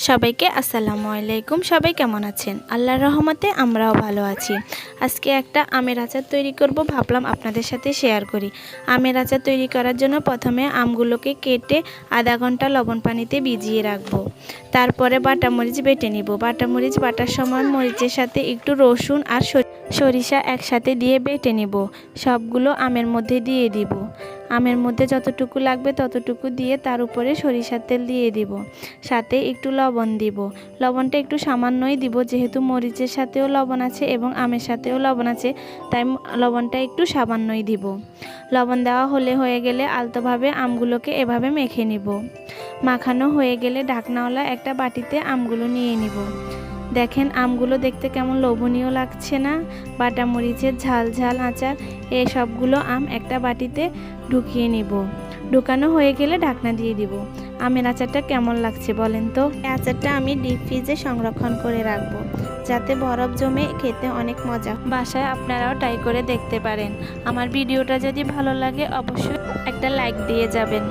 সবাইকে আসসালামু আলাইকুম। সবাই কেমন আছেন? আল্লাহর রহমতে আমরাও ভালো আছি। আজকে একটা আমের আচার তৈরি করব, ভাবলাম আপনাদের সাথে শেয়ার করি। আমের আচার তৈরি করার জন্য প্রথমে আমগুলোকে কেটে আধা ঘন্টা লবণ পানিতে ভিজিয়ে রাখবো। তারপরে বাটামরিচ বেটে নিব। বাটামরিচ বাটার সময় মরিচের সাথে একটু রসুন আর সরিষা একসাথে দিয়ে বেটে নিব। সবগুলো আমের মধ্যে দিয়ে দিব। আমের মধ্যে যতটুকু লাগবে ততটুকু দিয়ে তার উপরে সরিষার তেল দিয়ে দিব। সাথে একটু লবণ দিব। লবণটা একটু সামান্যই দিব, যেহেতু মরিচের সাথেও লবণ আছে এবং আমের সাথেও লবণ আছে, তাই লবণটা একটু সামান্যই দিব। লবণ দেওয়া হয়ে গেলে আলতোভাবে আমগুলোকে এভাবে মেখে নিব। মাখানো হয়ে গেলে ঢাকনাওয়ালা একটা বাটিতে আমগুলো নিয়ে নিব। দেখেন আমগুলো দেখতে কেমন লোভনীয় লাগছে না? বাটা মরিচের ঝাল ঝাল আচার। এই সবগুলো আম একটা বাটিতে ঢুকিয়ে নিব। ঢুকানো হয়ে গেলে ঢাকনা দিয়ে দিব। আমের আচারটা কেমন লাগছে বলেন তো? এই আচারটা আমি ডিপ ফ্রিজে সংরক্ষণ করে রাখবো, যাতে বরফ জমে খেতে অনেক মজা। বাসায় আপনারাও ট্রাই করে দেখতে পারেন। আমার ভিডিওটা যদি ভালো লাগে অবশ্যই একটা লাইক দিয়ে যাবেন।